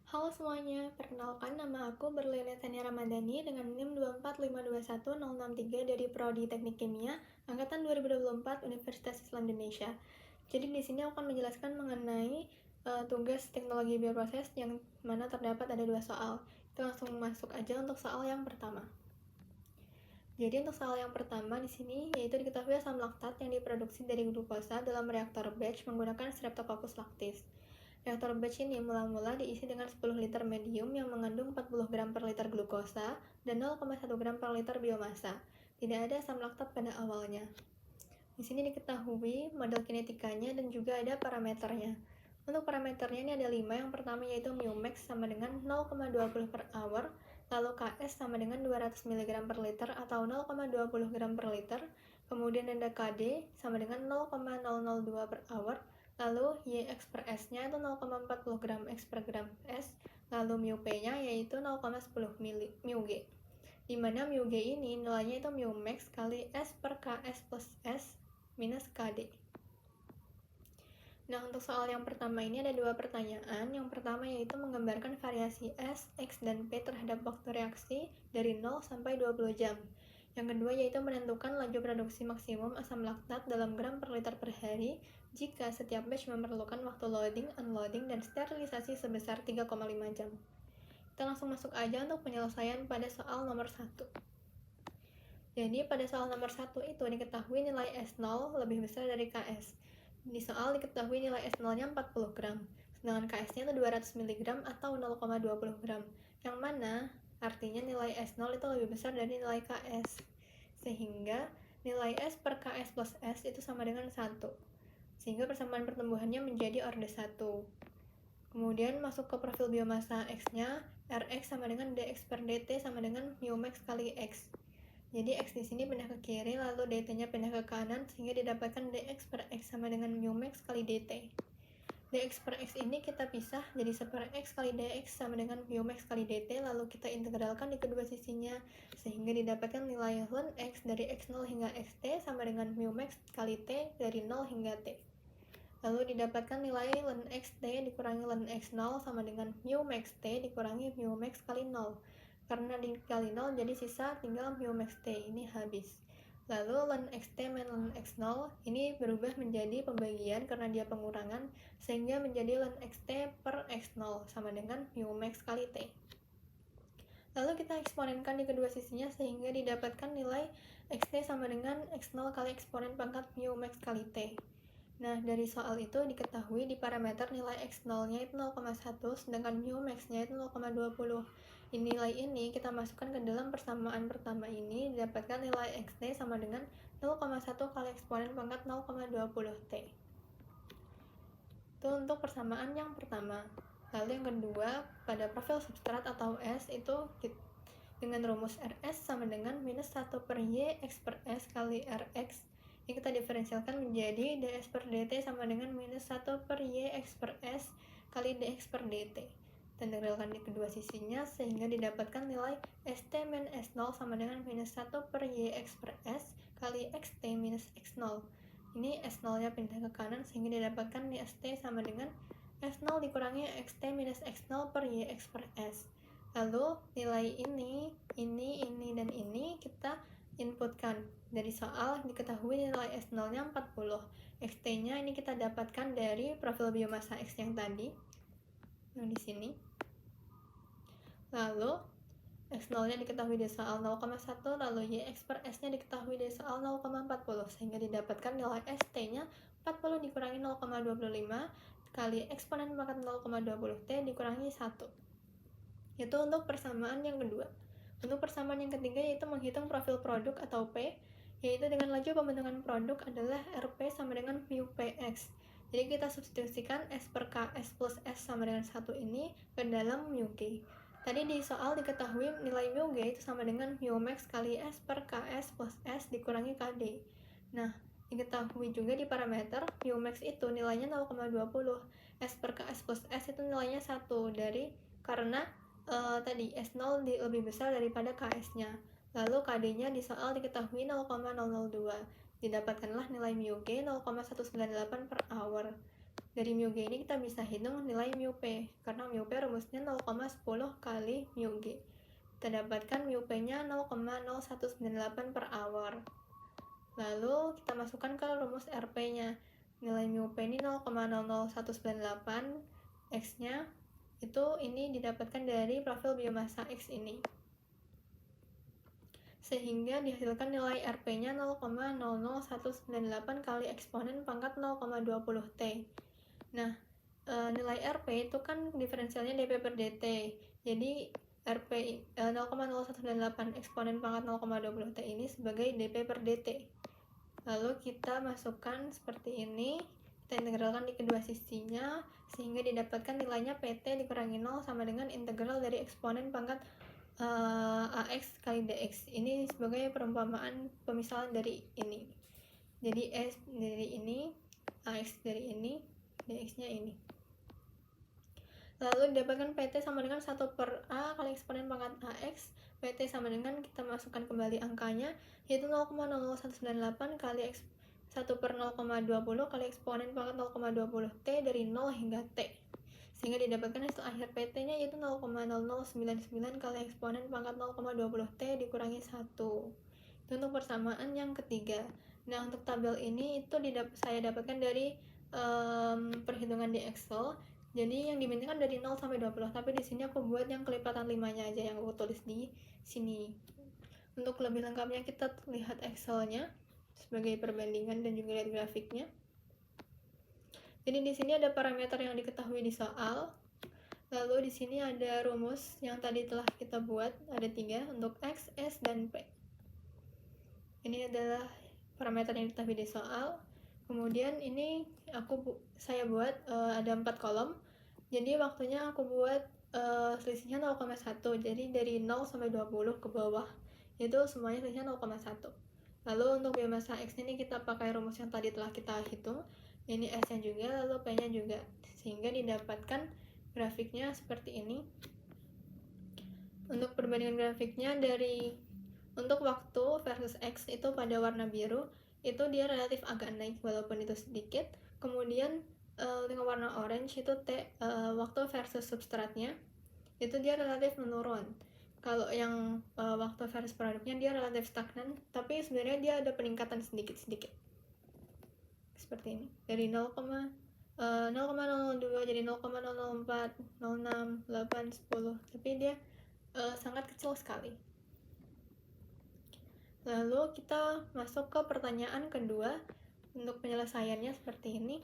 Halo semuanya, perkenalkan nama aku Berliana Tania Ramadhani dengan NIM 245210663 dari Prodi Teknik Kimia, Angkatan 2024 Universitas Islam Indonesia. Jadi di sini aku akan menjelaskan mengenai tugas teknologi bioproses yang mana terdapat ada 2 soal. Kita langsung masuk aja untuk soal yang pertama. Jadi untuk soal yang pertama di sini yaitu diketahui asam laktat yang diproduksi dari glukosa dalam reaktor batch menggunakan Streptococcus lactis. Reaktor batch ini mula-mula diisi dengan 10 liter medium yang mengandung 40 gram per liter glukosa dan 0,1 gram per liter biomasa. Tidak ada asam laktat pada awalnya. Di sini diketahui model kinetikanya dan juga ada parameternya. Untuk parameternya ini ada 5. Yang pertama yaitu μmax sama dengan 0,20 per hour, lalu Ks sama dengan 200 mg per liter atau 0,20 gram per liter, kemudian ada Kd sama dengan 0,002 per hour, lalu Yx per S-nya itu 0,40 gram X per gram S, lalu μP-nya yaitu 0,10 μg. Di mana μg ini nilainya itu μmax kali S per Ks plus S minus Kd. Nah, untuk soal yang pertama ini ada 2 pertanyaan. Yang pertama yaitu menggambarkan variasi S, X, dan P terhadap waktu reaksi dari 0 sampai 20 jam. Yang kedua yaitu menentukan laju produksi maksimum asam laktat dalam gram per liter per hari jika setiap batch memerlukan waktu loading, unloading, dan sterilisasi sebesar 3,5 jam. Kita langsung masuk aja untuk penyelesaian pada soal nomor 1. Jadi pada soal nomor 1 itu diketahui nilai S0 lebih besar dari Ks. Di soal diketahui nilai S0-nya 40 gram, sedangkan Ks-nya itu 200 mg atau 0,20 gram, yang mana artinya nilai S0 itu lebih besar dari nilai Ks. Sehingga nilai S per Ks plus S itu sama dengan 1. Sehingga persamaan pertumbuhannya menjadi orde 1. Kemudian masuk ke profil biomasa X-nya, Rx sama dengan dx per dt sama dengan μmax kali X. Jadi X di sini pindah ke kiri, lalu dt-nya pindah ke kanan, sehingga didapatkan dx per X sama dengan μmax kali dt. Dx per X ini kita pisah, jadi 1 per X kali dx sama dengan μmax kali dt, lalu kita integralkan di kedua sisinya, sehingga didapatkan nilai ln X dari X0 hingga Xt sama dengan μmax kali T dari 0 hingga T. Lalu didapatkan nilai ln Xt dikurangi ln X0 sama dengan μmax T dikurangi μmax kali 0. Karena dikali 0 jadi sisa tinggal μmax T ini habis. Lalu ln Xt min ln X0 ini berubah menjadi pembagian karena dia pengurangan, sehingga menjadi ln Xt per X0 sama dengan μmax kali T. Lalu kita eksponenkan di kedua sisinya sehingga didapatkan nilai Xt sama dengan X0 kali eksponen pangkat μmax kali T. Nah, dari soal itu diketahui di parameter nilai X0-nya itu 0,1, sedangkan μmax-nya itu 0,20. Nilai ini kita masukkan ke dalam persamaan pertama ini, didapatkan nilai Xt sama dengan 0,1 kali eksponen pangkat 0,20 T. Itu untuk persamaan yang pertama. Lalu yang kedua, pada profil substrat atau S itu dengan rumus Rs sama dengan minus 1 per Y X per S kali Rx. Ini kita diferensialkan menjadi dx per dt sama dengan minus 1 per Y X per S kali dx per dt. Dan integralkan di kedua sisinya sehingga didapatkan nilai St min S0 sama dengan minus 1 per Yx per S kali Xt minus X0. Ini S0-nya pindah ke kanan sehingga didapatkan St sama dengan S0 dikurangi Xt minus X0 per Yx per S. Lalu nilai ini, dan ini kita inputkan. Dari soal diketahui nilai S0-nya 40. Xt-nya ini kita dapatkan dari profil biomasa X yang tadi, yang di sini. Lalu X0-nya diketahui dari soal 0,1, lalu Yx per S-nya diketahui dari soal 0,40, sehingga didapatkan nilai St-nya 40 dikurangi 0,25 kali eksponen pangkat 0,20T dikurangi 1. Itu untuk persamaan yang kedua. Untuk persamaan yang ketiga yaitu menghitung profil produk atau P, yaitu dengan laju pembentukan produk adalah Rp sama dengan μPx. Jadi kita substitusikan S per Ks plus S sama dengan 1 ini ke dalam μg. Tadi di soal diketahui nilai μg itu sama dengan μmax kali S per Ks plus S dikurangi Kd. Nah, diketahui juga di parameter μmax itu nilainya 0,20. S per Ks plus S itu nilainya 1 dari karena tadi S0 lebih besar daripada Ks-nya. Lalu Kd-nya di soal diketahui 0,002. Didapatkanlah nilai μg 0,198 per hour. dari mu G ini kita bisa hitung nilai mu P, karena mu P rumusnya 0,10 kali mu G. Kita dapatkan mu P-nya 0,0198 per hour. Lalu kita masukkan ke rumus RP-nya. Nilai mu P ini 0,00198, X-nya itu ini didapatkan dari profil biomasa X ini. Sehingga dihasilkan nilai RP-nya 0,00198 kali eksponen pangkat 0,20 T. Nah, nilai RP itu kan diferensialnya dP per dt. Jadi RP 0,0198 eksponen pangkat 0,20 T ini sebagai dP per dt. Lalu kita masukkan seperti ini, kita integralkan di kedua sisinya sehingga didapatkan nilainya PT dikurangi 0 sama dengan integral dari eksponen pangkat AX kali DX. Ini sebagai perumpamaan pemisahan dari ini. Jadi S dari ini, AX dari ini, DX-nya ini. Lalu didapatkan PT sama dengan 1 per A kali eksponen pangkat AX. PT sama dengan, kita masukkan kembali angkanya, yaitu 0,00198 kali 1 per 0,20 kali eksponen pangkat 0,20 T dari 0 hingga T. Sehingga didapatkan hasil akhir PT-nya yaitu 0,0099 kali eksponen pangkat 0,20 T dikurangi 1. Itu untuk persamaan yang ketiga. Nah, untuk tabel ini itu saya dapatkan dari perhitungan di Excel. Jadi yang dimintakan dari 0 sampai 20, tapi di sini aku buat yang kelipatan 5-nya aja yang aku tulis di sini. Untuk lebih lengkapnya kita lihat Excel-nya sebagai perbandingan dan juga lihat grafiknya. Jadi di sini ada parameter yang diketahui di soal. Lalu di sini ada rumus yang tadi telah kita buat, ada 3 untuk X, S, dan P. Ini adalah parameter yang diketahui di soal. Kemudian ini saya buat ada 4 kolom. Jadi waktunya aku buat selisihnya 0,1. Jadi dari 0 sampai 20 ke bawah itu semuanya selisihnya 0,1. Lalu untuk biomasa X ini kita pakai rumus yang tadi telah kita hitung. Ini S-nya juga, lalu P-nya juga. Sehingga didapatkan grafiknya seperti ini. Untuk perbandingan grafiknya untuk waktu versus X itu pada warna biru, itu dia relatif agak naik walaupun itu sedikit. Kemudian dengan warna orange itu waktu versus substratnya itu dia relatif menurun. Kalau yang waktu versus produknya dia relatif stagnan, tapi sebenarnya dia ada peningkatan sedikit-sedikit. Seperti ini. Dari 0,002 jadi 0,004, 06, 8, 10. Tapi dia sangat kecil sekali. Lalu kita masuk ke pertanyaan kedua. Untuk penyelesaiannya seperti ini.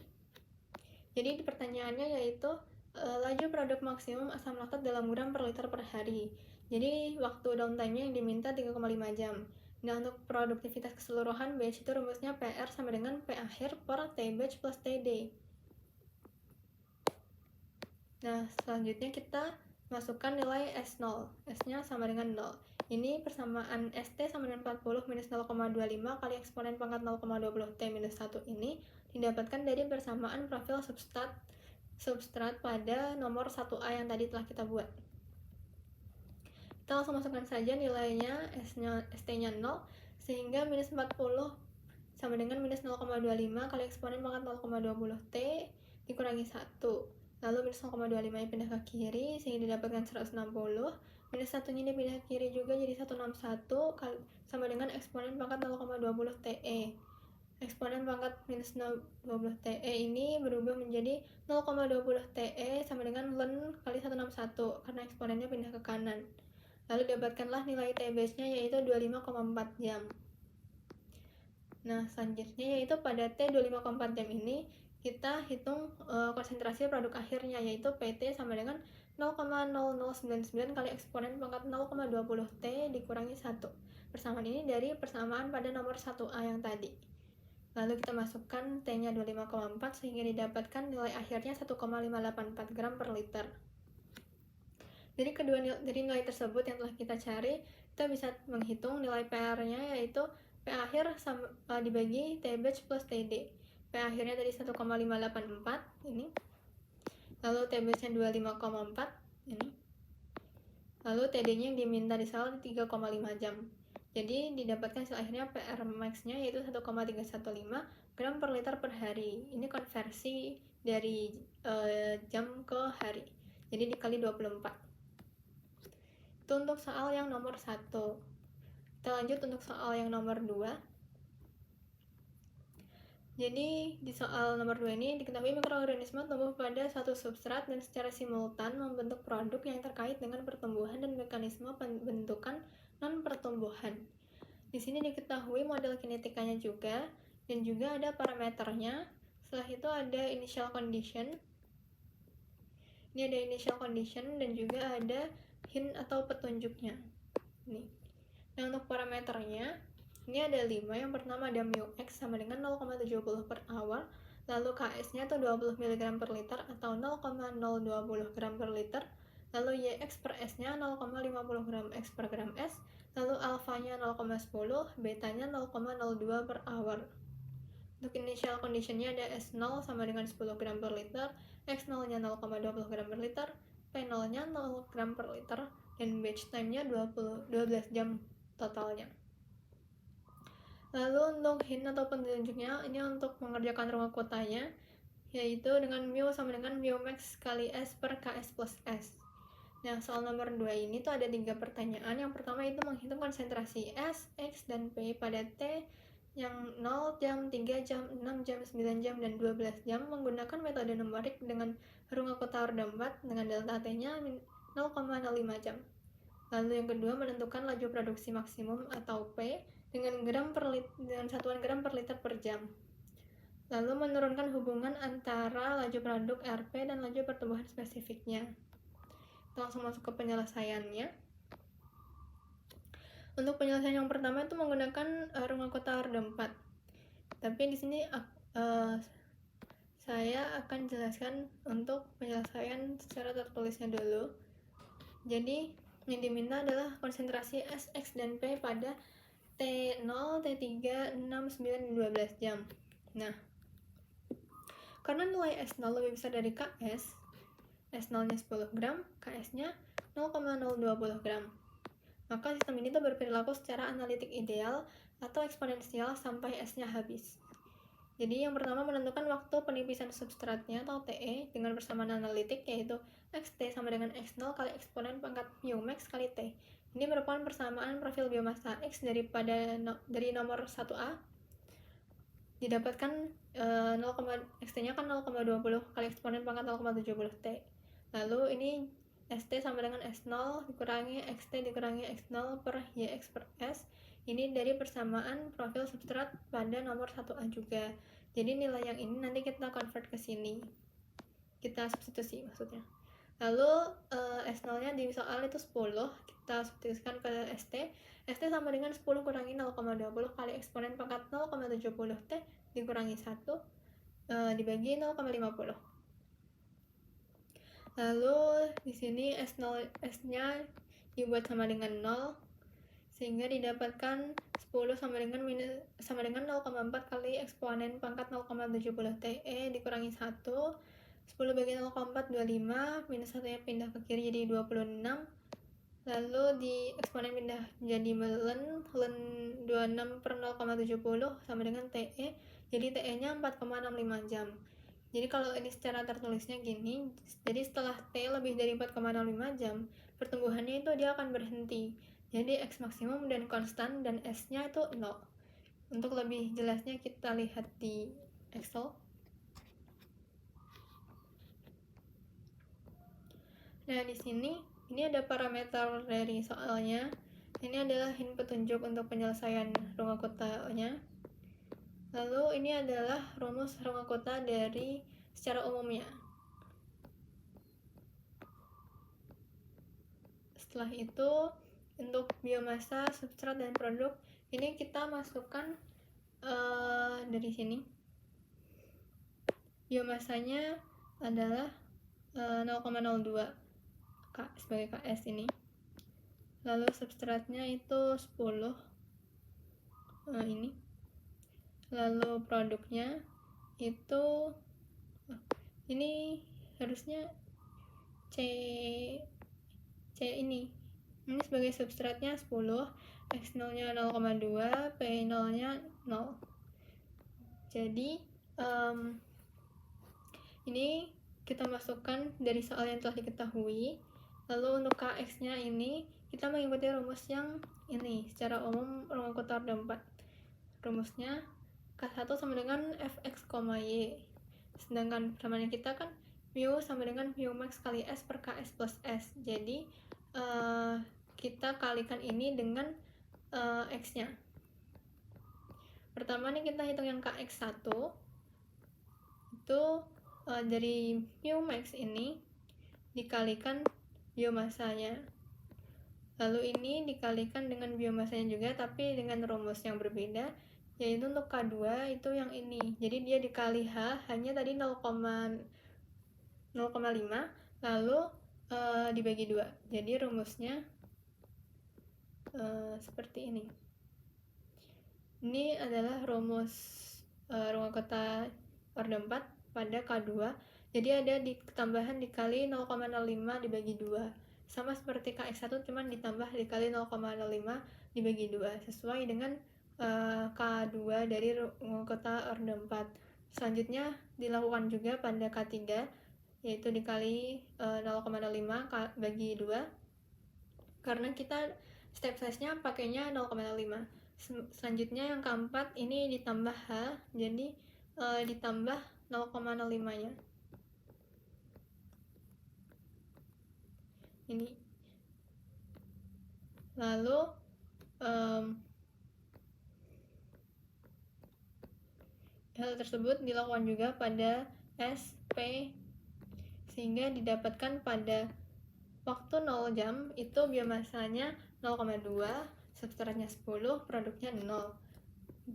Jadi pertanyaannya yaitu laju produk maksimum asam laktat dalam gram per liter per hari. Jadi waktu downtime-nya yang diminta 3,5 jam. Nah, untuk produktivitas keseluruhan batch itu rumusnya PR sama dengan P akhir per T batch plus TD. Nah, selanjutnya kita masukkan nilai S0. S-nya sama dengan 0. Ini persamaan ST sama dengan 40 minus 0,25 kali eksponen pangkat 0,20 T minus 1 ini didapatkan dari persamaan profil substrat pada nomor 1A yang tadi telah kita buat. Kita langsung masukkan saja nilainya, ST-nya 0, sehingga minus 40 sama dengan minus 0,25 kali eksponen pangkat 0,20 T dikurangi 1. Lalu minus 0,25 nya pindah ke kiri, sehingga didapatkan 160. Minus 1-nya dipindah ke kiri juga jadi 161 sama dengan eksponen pangkat 0,20 TE. Eksponen pangkat minus 0,20 TE ini berubah menjadi 0,20 TE sama dengan ln kali 161 karena eksponennya pindah ke kanan. Lalu dapatkanlah nilai T base-nya yaitu 25,4 jam. Nah, selanjutnya yaitu pada T 25,4 jam ini kita hitung konsentrasi produk akhirnya yaitu PT sama dengan 0,0099 kali eksponen pangkat 0,20 T dikurangi 1. Persamaan ini dari persamaan pada nomor 1A yang tadi. Lalu kita masukkan T-nya 25,4 sehingga didapatkan nilai akhirnya 1,584 gram per liter. Dari nilai tersebut yang telah kita cari, kita bisa menghitung nilai PR-nya yaitu P akhir dibagi T batch plus TD. P akhirnya tadi 1,584 ini. Lalu T batch-nya 25,4 ini. Lalu TD-nya yang diminta di soal 3,5 jam. Jadi didapatkan hasil akhirnya PR max-nya yaitu 1,315 gram per liter per hari. Ini konversi dari jam ke hari, jadi dikali 24. Itu untuk soal yang nomor 1. Kita lanjut untuk soal yang nomor 2. Jadi di soal nomor 2 ini diketahui mikroorganisme tumbuh pada satu substrat dan secara simultan membentuk produk yang terkait dengan pertumbuhan dan mekanisme pembentukan non-pertumbuhan. Di sini diketahui model kinetikanya juga, dan juga ada parameternya. Setelah itu ada initial condition. Ini ada initial condition dan juga ada hint atau petunjuknya. Nih. Nah, untuk parameternya, ini ada 5. Yang pertama ada mu x sama dengan 0,70 per hour, lalu Ks-nya itu 20 mg per liter atau 0,020 gram per liter, lalu Yx per S-nya 0,50 gram X per gram S, lalu alfanya 0,10, betanya 0,02 per hour. Untuk initial condition-nya ada S0 sama dengan 10 gram per liter, X0-nya 0,20 gram per liter, P0-nya 0 gram per liter, dan batch time-nya 12 jam totalnya. Lalu untuk hint atau petunjuknya, ini untuk mengerjakan rumah kotanya, yaitu dengan mu sama dengan mu max kali S per Ks plus S. Nah, soal nomor 2 ini tuh ada 3 pertanyaan. Yang pertama itu menghitung konsentrasi S, X, dan P pada T yang 0 jam, 3 jam, 6 jam, 9 jam, dan 12 jam menggunakan metode numerik dengan runga kota order 4 dengan delta T-nya 0,05 jam. Lalu yang kedua menentukan laju produksi maksimum atau P dengan satuan gram per liter per jam. Lalu menurunkan hubungan antara laju produk Rp dan laju pertumbuhan spesifiknya. Kita langsung masuk ke penyelesaiannya. Untuk penyelesaian yang pertama itu menggunakan runga kota order 4. Tapi di sini saya akan jelaskan untuk penyelesaian secara tertulisnya dulu. Jadi yang diminta adalah konsentrasi S, X, dan P pada T0, T3, 6, 9, dan 12 jam. Nah, karena nilai S0 lebih besar dari Ks, S0-nya 10 gram, Ks-nya 0,020 gram. Maka sistem ini tuh berperilaku secara analitik ideal atau eksponensial sampai S-nya habis. Jadi yang pertama menentukan waktu penipisan substratnya atau TE dengan persamaan analitik, yaitu XT sama dengan X0 kali eksponen pangkat mu max kali T. Ini merupakan persamaan profil biomassa X dari nomor 1A. Didapatkan XT-nya kan 0,20 kali eksponen pangkat 0,70 T. Lalu ini ST sama dengan S0 dikurangi XT dikurangi X0 per YX per S. Ini dari persamaan profil substrat pada nomor 1A juga. Jadi nilai yang ini nanti kita convert ke sini. Kita substitusi maksudnya. Lalu S0-nya di soal itu 10, kita substitusikan ke ST. ST sama dengan 10 kurangi 0,20 kali eksponen pangkat 0,70 T dikurangi 1 dibagi 0,50. Lalu di sini S-nya dibuat sama dengan 0, sehingga didapatkan 10 sama dengan 0,4 kali eksponen pangkat 0,70 TE dikurangi 1. 10 bagi 0,4 25, minus 1 nya pindah ke kiri jadi 26. Lalu di eksponen pindah jadi ln 26 per 0,70 sama dengan TE, jadi TE nya 4,65 jam. Jadi kalau ini secara tertulisnya gini, jadi setelah T lebih dari 4,65 jam, pertumbuhannya itu dia akan berhenti. Jadi X maksimum dan konstan dan S-nya itu 0. Untuk lebih jelasnya kita lihat di Excel. Nah, di sini ini ada parameter dari soalnya. Ini adalah hint petunjuk untuk penyelesaian runga kotanya. Lalu ini adalah rumus runga kota dari secara umumnya. Setelah itu untuk biomassa, substrat, dan produk ini kita masukkan dari sini. Biomassanya adalah 0,02 sebagai Ks ini. Lalu substratnya itu 10 ini. Lalu produknya itu ini harusnya C ini sebagai substratnya 10, X0 nya 0,2, P0 nya 0. Jadi Ini kita masukkan dari soal yang telah diketahui. Lalu untuk Kx-nya ini kita mengikuti rumus yang ini secara umum ruang kota order 4. Rumusnya K1 sama dengan fx, y. Sedangkan persamaan kita kan mu sama dengan mu max kali s per ks plus s. Jadi kita kalikan ini dengan x-nya. Pertama nih kita hitung yang kx1 itu dari mu max ini dikalikan biomasanya, lalu ini dikalikan dengan biomasanya juga tapi dengan rumus yang berbeda, yaitu untuk K2 itu yang ini, jadi dia dikali H hanya tadi 0,5 lalu dibagi 2, jadi rumusnya seperti ini. Ini adalah rumus ruang kota order 4 pada K2, jadi ada tambahan dikali 0,05 dibagi 2, sama seperti Kx1 cuman ditambah dikali 0,05 dibagi 2 sesuai dengan K2 dari ruang kota order 4. Selanjutnya dilakukan juga pada K3, yaitu dikali 0,05 bagi 2 karena kita step size-nya pakainya 0,05. Selanjutnya yang keempat ini ditambah H, jadi ditambah 0,05-nya. Ini. Lalu hal tersebut dilakukan juga pada S, P, sehingga didapatkan pada waktu 0 jam itu biomasanya 0,2, substratnya 10, produknya 0.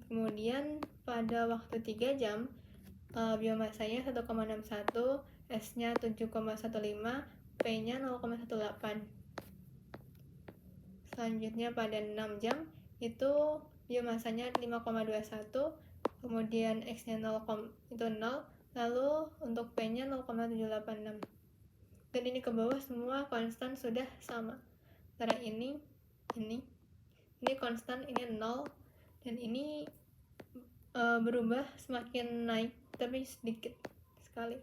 Kemudian pada waktu 3 jam biomasanya 1,61, S-nya 7,15, P-nya 0,18. Selanjutnya pada 6 jam itu biomasanya 5,21, kemudian X-nya 0, lalu untuk P-nya 0,786. Dan ini ke bawah semua konstan sudah sama. Antara ini konstan, ini 0, dan ini berubah semakin naik tapi sedikit sekali.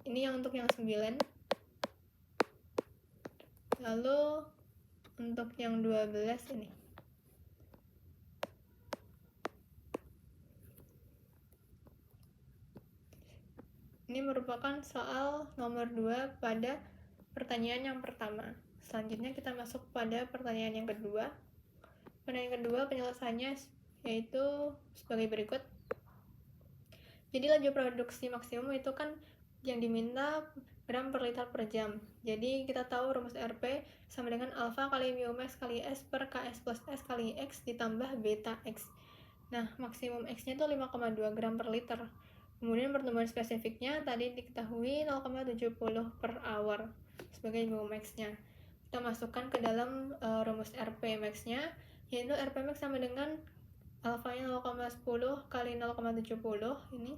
Ini yang untuk yang 9. Lalu untuk yang 12 ini. Ini merupakan soal nomor 2 pada pertanyaan yang pertama. Selanjutnya kita masuk pada pertanyaan yang kedua. Pertanyaan kedua penyelesaiannya yaitu sebagai berikut. Jadi laju produksi maksimum itu kan yang diminta gram per liter per jam. Jadi kita tahu rumus RP sama dengan alfa kali mu max kali S per Ks plus S kali X ditambah beta X. Nah, maksimum X-nya itu 5,2 gram per liter. Kemudian pertumbuhan spesifiknya tadi diketahui 0,70 per hour sebagai mu max-nya. Kita masukkan ke dalam rumus RP max-nya, yaitu RP max sama dengan alfanya 0,10 kali 0,70 ini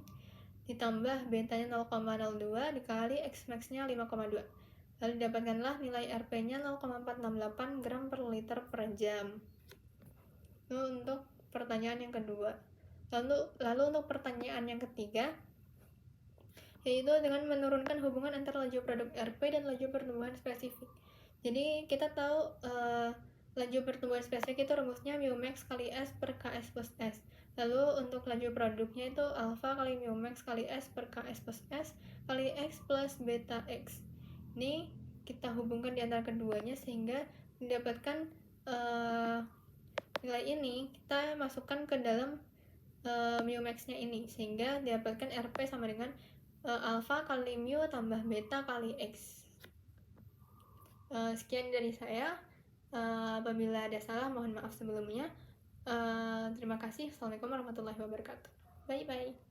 ditambah betanya 0,02 dikali X max-nya 5,2. Lalu didapatkanlah nilai RP-nya 0,468 gram per liter per jam. Itu untuk pertanyaan yang kedua. Lalu untuk pertanyaan yang ketiga, yaitu dengan menurunkan hubungan antara laju produk RP dan laju pertumbuhan spesifik. Jadi kita tahu laju pertumbuhan spesifik itu rumusnya mu max kali S per Ks plus S. Lalu untuk laju produknya itu alfa kali mu max kali S per Ks plus S kali X plus beta X. Ini kita hubungkan di antara keduanya sehingga mendapatkan nilai ini kita masukkan ke dalam mu max-nya ini sehingga didapatkan RP sama dengan alfa kali mu tambah beta kali X. Sekian dari saya. Apabila ada salah mohon maaf sebelumnya. Terima kasih. Assalamualaikum warahmatullahi wabarakatuh. Bye bye.